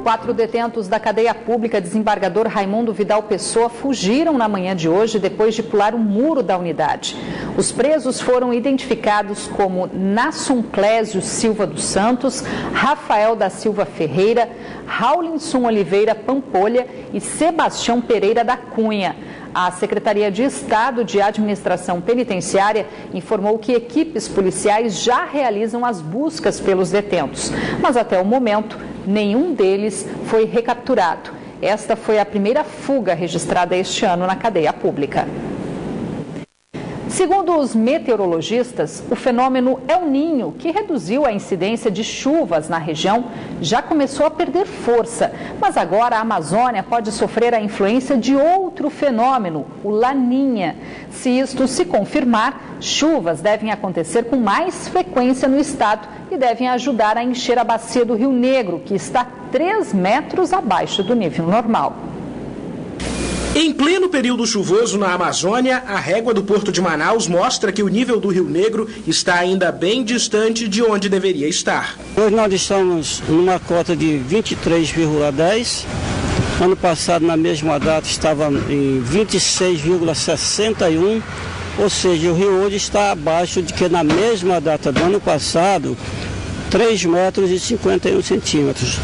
4 detentos da cadeia pública desembargador Raimundo Vidal Pessoa fugiram na manhã de hoje depois de pular o muro da unidade. Os presos foram identificados como Nasson Clésio Silva dos Santos, Rafael da Silva Ferreira, Raulinson Oliveira Pampolha e Sebastião Pereira da Cunha. A Secretaria de Estado de Administração Penitenciária informou que equipes policiais já realizam as buscas pelos detentos, mas até o momento nenhum deles foi recapturado. Esta foi a primeira fuga registrada este ano na cadeia pública. Segundo os meteorologistas, o fenômeno El Niño, que reduziu a incidência de chuvas na região, já começou a perder força. Mas agora a Amazônia pode sofrer a influência de outro fenômeno, o Laninha. Se isto se confirmar, chuvas devem acontecer com mais frequência no estado e devem ajudar a encher a bacia do Rio Negro, que está 3 metros abaixo do nível normal. Em pleno período chuvoso na Amazônia, a régua do Porto de Manaus mostra que o nível do Rio Negro está ainda bem distante de onde deveria estar. Hoje nós estamos numa cota de 23,10. Ano passado, na mesma data, estava em 26,61. Ou seja, o rio hoje está abaixo de que na mesma data do ano passado, 3 metros e 51 centímetros.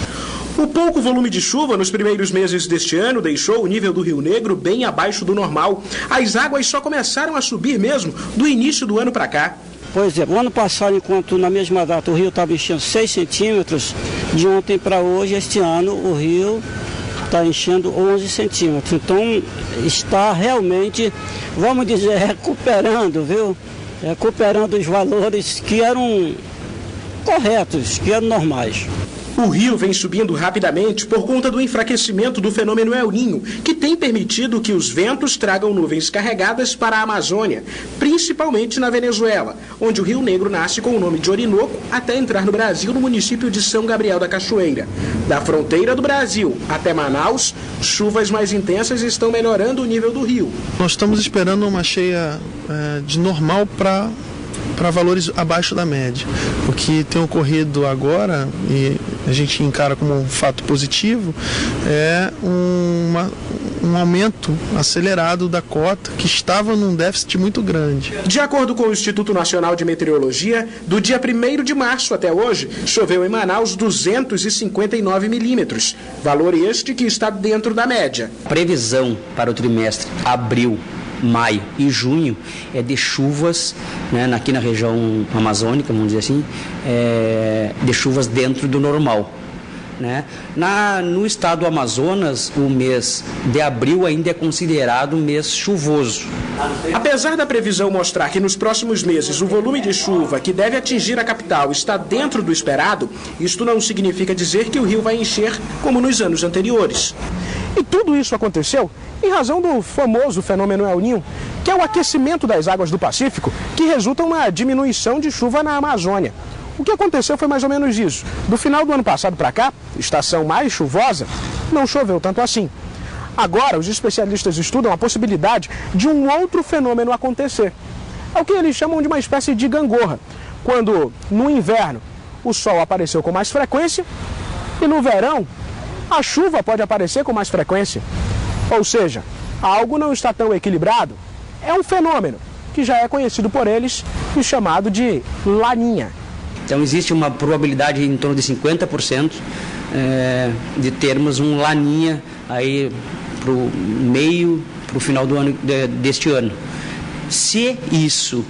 O pouco volume de chuva nos primeiros meses deste ano deixou o nível do Rio Negro bem abaixo do normal. As águas só começaram a subir mesmo do início do ano para cá. Pois é, o ano passado, enquanto na mesma data o rio estava enchendo 6 centímetros, de ontem para hoje, este ano, o rio está enchendo 11 centímetros. Então, está realmente, vamos dizer, recuperando, viu? Recuperando os valores que eram corretos, que eram normais. O rio vem subindo rapidamente por conta do enfraquecimento do fenômeno El Niño, que tem permitido que os ventos tragam nuvens carregadas para a Amazônia, principalmente na Venezuela, onde o Rio Negro nasce com o nome de Orinoco até entrar no Brasil, no município de São Gabriel da Cachoeira. Da fronteira do Brasil até Manaus, chuvas mais intensas estão melhorando o nível do rio. Nós estamos esperando uma cheia de normal para valores abaixo da média. O que tem ocorrido agora, e a gente encara como um fato positivo, é um aumento acelerado da cota, que estava num déficit muito grande. De acordo com o Instituto Nacional de Meteorologia, do dia 1º de março até hoje, choveu em Manaus 259 milímetros, valor este que está dentro da média. Previsão para o trimestre abril, maio e junho é de chuvas, né, aqui na região amazônica, vamos dizer assim, de chuvas dentro do normal. Né? No estado do Amazonas, o mês de abril ainda é considerado um mês chuvoso. Apesar da previsão mostrar que nos próximos meses o volume de chuva que deve atingir a capital está dentro do esperado, isto não significa dizer que o rio vai encher como nos anos anteriores. E tudo isso aconteceu em razão do famoso fenômeno El Niño, que é o aquecimento das águas do Pacífico, que resulta em uma diminuição de chuva na Amazônia. O que aconteceu foi mais ou menos isso. Do final do ano passado para cá, estação mais chuvosa, não choveu tanto assim. Agora, os especialistas estudam a possibilidade de um outro fenômeno acontecer. É o que eles chamam de uma espécie de gangorra, quando no inverno o sol apareceu com mais frequência e no verão a chuva pode aparecer com mais frequência. Ou seja, algo não está tão equilibrado. É um fenômeno que já é conhecido por eles e chamado de laninha. Então existe uma probabilidade em torno de 50% de termos um laninha aí para o meio, para o final do ano deste ano. Se isso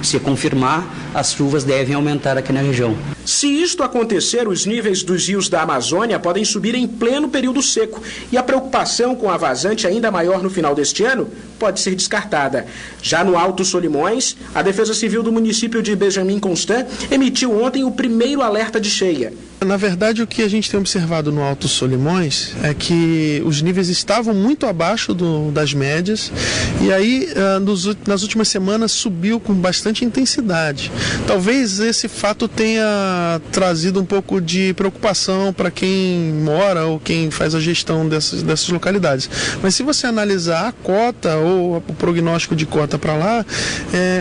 se confirmar, as chuvas devem aumentar aqui na região. Se isto acontecer, os níveis dos rios da Amazônia podem subir em pleno período seco e a preocupação com a vazante ainda maior no final deste ano pode ser descartada. Já no Alto Solimões, a Defesa Civil do município de Benjamin Constant emitiu ontem o primeiro alerta de cheia. Na verdade, o que a gente tem observado no Alto Solimões é que os níveis estavam muito abaixo das médias e aí nas últimas semanas subiu com bastante intensidade. Talvez esse fato tenha trazido um pouco de preocupação para quem mora ou quem faz a gestão dessas localidades. Mas se você analisar a cota ou o prognóstico de cota para lá,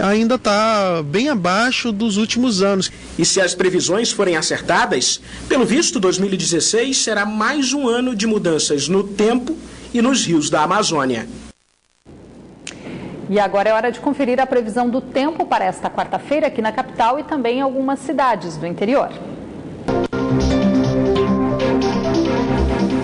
ainda está bem abaixo dos últimos anos. E se as previsões forem acertadas, pelo visto 2016 será mais um ano de mudanças no tempo e nos rios da Amazônia. E agora é hora de conferir a previsão do tempo para esta quarta-feira aqui na capital e também em algumas cidades do interior.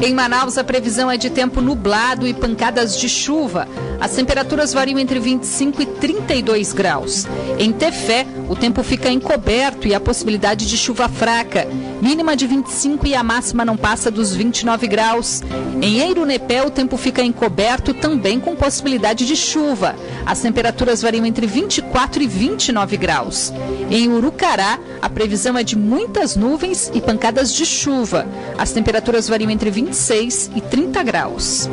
Em Manaus, a previsão é de tempo nublado e pancadas de chuva. As temperaturas variam entre 25 e 32 graus. Em Tefé, o tempo fica encoberto e há possibilidade de chuva fraca. Mínima de 25 e a máxima não passa dos 29 graus. Em Eirunepé, o tempo fica encoberto também com possibilidade de chuva. As temperaturas variam entre 24 e 29 graus. Em Urucará, a previsão é de muitas nuvens e pancadas de chuva. As temperaturas variam entre 26 e 30 graus.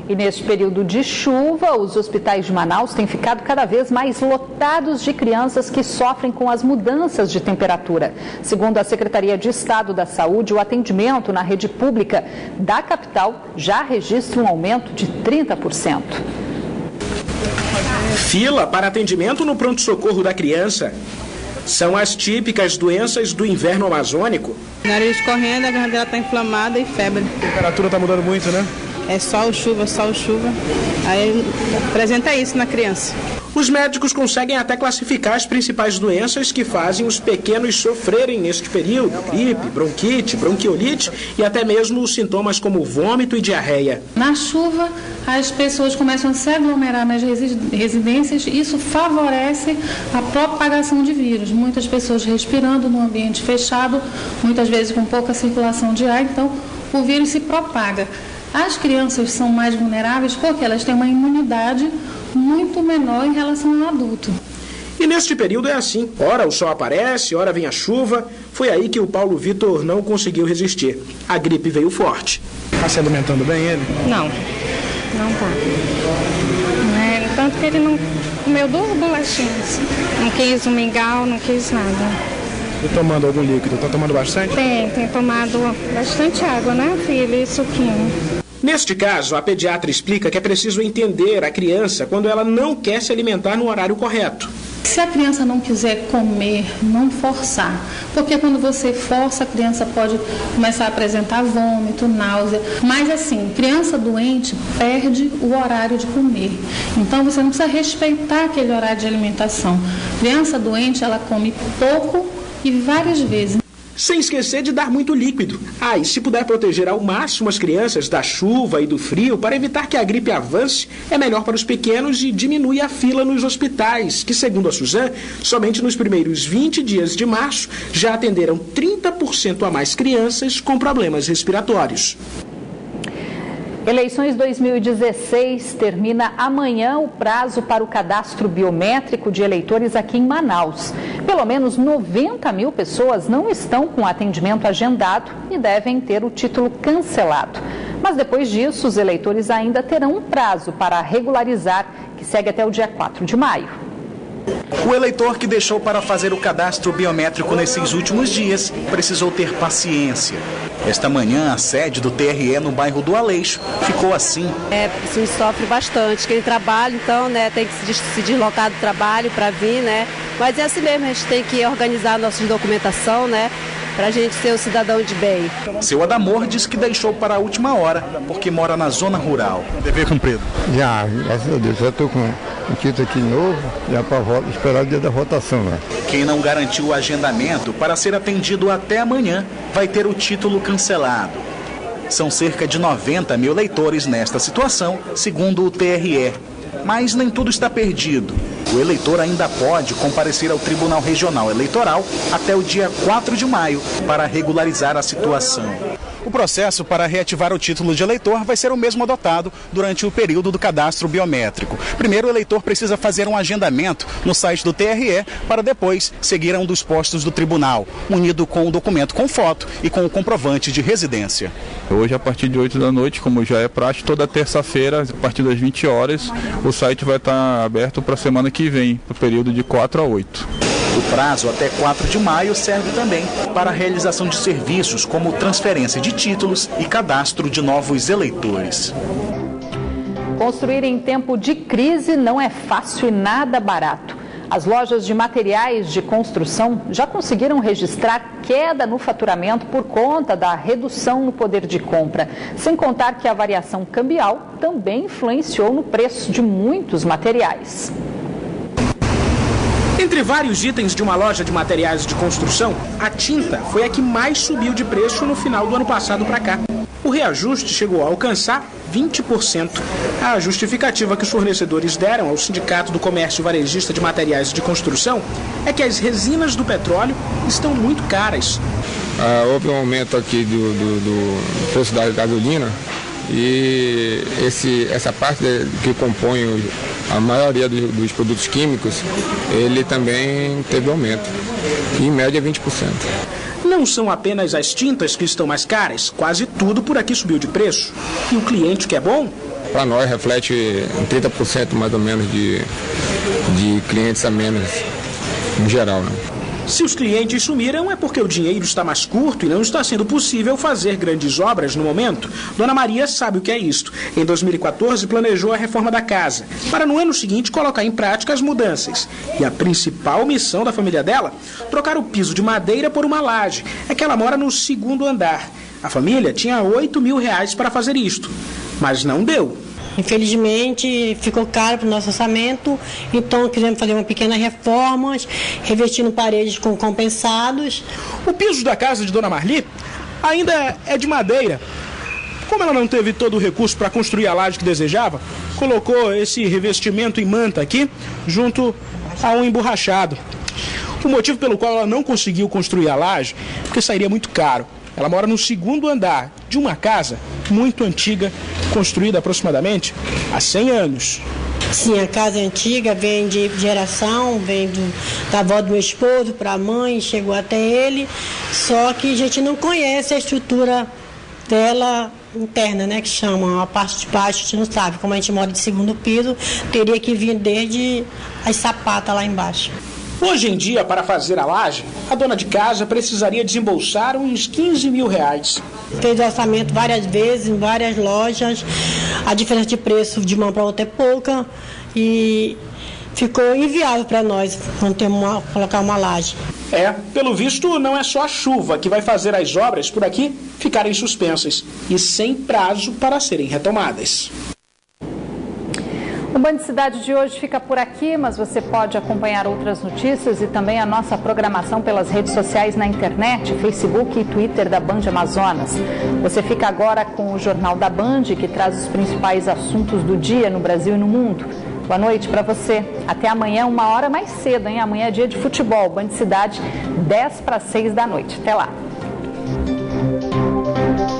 E neste período de chuva, os hospitais de Manaus têm ficado cada vez mais lotados de crianças que sofrem com as mudanças de temperatura. Segundo a Secretaria de Estado da Saúde, o atendimento na rede pública da capital já registra um aumento de 30%. Fila para atendimento no pronto-socorro da criança. São as típicas doenças do inverno amazônico. Nariz correndo, a garganta está inflamada e febre. A temperatura está mudando muito, né? É sol, chuva, sol, chuva. Aí apresenta isso na criança. Os médicos conseguem até classificar as principais doenças que fazem os pequenos sofrerem neste período: gripe, bronquite, bronquiolite e até mesmo os sintomas como vômito e diarreia. Na chuva, as pessoas começam a se aglomerar nas residências e isso favorece a propagação de vírus. Muitas pessoas respirando num ambiente fechado, muitas vezes com pouca circulação de ar, então o vírus se propaga. As crianças são mais vulneráveis porque elas têm uma imunidade muito menor em relação ao adulto. E neste período é assim, ora o sol aparece, ora vem a chuva. Foi aí que o Paulo Vitor não conseguiu resistir. A gripe veio forte. Está se alimentando bem ele? Não tá. Tanto que ele não comeu 2 bolachinhas. Não quis um mingau, não quis nada. E tomando algum líquido? Está tomando bastante? Tem tomado bastante água, né, filho? E suquinho. Neste caso, a pediatra explica que é preciso entender a criança quando ela não quer se alimentar no horário correto. Se a criança não quiser comer, não forçar. Porque quando você força, a criança pode começar a apresentar vômito, náusea. Mas assim, criança doente perde o horário de comer. Então você não precisa respeitar aquele horário de alimentação. Criança doente, ela come pouco e várias vezes. Sem esquecer de dar muito líquido. E se puder proteger ao máximo as crianças da chuva e do frio para evitar que a gripe avance, é melhor para os pequenos e diminui a fila nos hospitais, que, segundo a Suzan, somente nos primeiros 20 dias de março já atenderam 30% a mais crianças com problemas respiratórios. Eleições 2016 termina amanhã o prazo para o cadastro biométrico de eleitores aqui em Manaus. Pelo menos 90 mil pessoas não estão com atendimento agendado e devem ter o título cancelado. Mas depois disso, os eleitores ainda terão um prazo para regularizar, que segue até o dia 4 de maio. O eleitor que deixou para fazer o cadastro biométrico nesses últimos dias precisou ter paciência. Esta manhã, a sede do TRE no bairro do Aleixo ficou assim. A gente sofre bastante, que ele trabalha, então, tem que se deslocar do trabalho para vir, Mas é assim mesmo, a gente tem que organizar a nossa documentação, para a gente ser um cidadão de bem. Seu Adamor diz que deixou para a última hora, porque mora na zona rural. Dever cumprido. Já, graças a Deus, já estou com um título aqui novo, já para esperar o dia da votação. Quem não garantiu o agendamento para ser atendido até amanhã vai ter o título cancelado. São cerca de 90 mil eleitores nesta situação, segundo o TRE. Mas nem tudo está perdido. O eleitor ainda pode comparecer ao Tribunal Regional Eleitoral até o dia 4 de maio para regularizar a situação. O processo para reativar o título de eleitor vai ser o mesmo adotado durante o período do cadastro biométrico. Primeiro, o eleitor precisa fazer um agendamento no site do TRE para depois seguir a um dos postos do tribunal, munido com o documento com foto e com o comprovante de residência. Hoje, a partir de 8 da noite, como já é praxe, toda terça-feira, a partir das 20 horas, o site vai estar aberto para a semana que vem, para o período de 4 a 8. O prazo até 4 de maio serve também para a realização de serviços como transferência de títulos e cadastro de novos eleitores. Construir em tempo de crise não é fácil e nada barato. As lojas de materiais de construção já conseguiram registrar queda no faturamento por conta da redução no poder de compra. Sem contar que a variação cambial também influenciou no preço de muitos materiais. Entre vários itens de uma loja de materiais de construção, a tinta foi a que mais subiu de preço no final do ano passado para cá. O reajuste chegou a alcançar 20%. A justificativa que os fornecedores deram ao Sindicato do Comércio Varejista de Materiais de Construção é que as resinas do petróleo estão muito caras. Houve um aumento aqui do preço da gasolina e essa parte que compõe a maioria dos produtos químicos, ele também teve aumento, em média 20%. Não são apenas as tintas que estão mais caras, quase tudo por aqui subiu de preço. E o cliente que é bom? Para nós reflete 30% mais ou menos de clientes a menos, em geral, né? Se os clientes sumiram é porque o dinheiro está mais curto e não está sendo possível fazer grandes obras no momento. Dona Maria sabe o que é isto. Em 2014 planejou a reforma da casa, para no ano seguinte colocar em prática as mudanças. E a principal missão da família dela, trocar o piso de madeira por uma laje. É que ela mora no 2º andar. A família tinha R$8 mil para fazer isto, mas não deu. Infelizmente, ficou caro para o nosso orçamento, então quisemos fazer uma pequena reforma, revestindo paredes com compensados. O piso da casa de Dona Marli ainda é de madeira. Como ela não teve todo o recurso para construir a laje que desejava, colocou esse revestimento em manta aqui, junto a um emborrachado. O motivo pelo qual ela não conseguiu construir a laje é porque sairia muito caro. Ela mora no 2º andar de uma casa muito antiga, construída aproximadamente há 100 anos. Sim, a casa é antiga, vem de geração, vem da avó do meu esposo para a mãe, chegou até ele, só que a gente não conhece a estrutura dela interna, né, que chamam a parte de baixo, a gente não sabe. Como a gente mora de 2º piso, teria que vir desde as sapatas lá embaixo. Hoje em dia, para fazer a laje, a dona de casa precisaria desembolsar uns R$15 mil. Fez orçamento várias vezes, em várias lojas, a diferença de preço de uma para outra é pouca e ficou inviável para nós colocar uma laje. Pelo visto, não é só a chuva que vai fazer as obras por aqui ficarem suspensas e sem prazo para serem retomadas. O Band Cidade de hoje fica por aqui, mas você pode acompanhar outras notícias e também a nossa programação pelas redes sociais na internet, Facebook e Twitter da Band Amazonas. Você fica agora com o Jornal da Band, que traz os principais assuntos do dia no Brasil e no mundo. Boa noite para você. Até amanhã, 1 hora mais cedo, hein? Amanhã é dia de futebol. Band Cidade, 5:50 da noite. Até lá.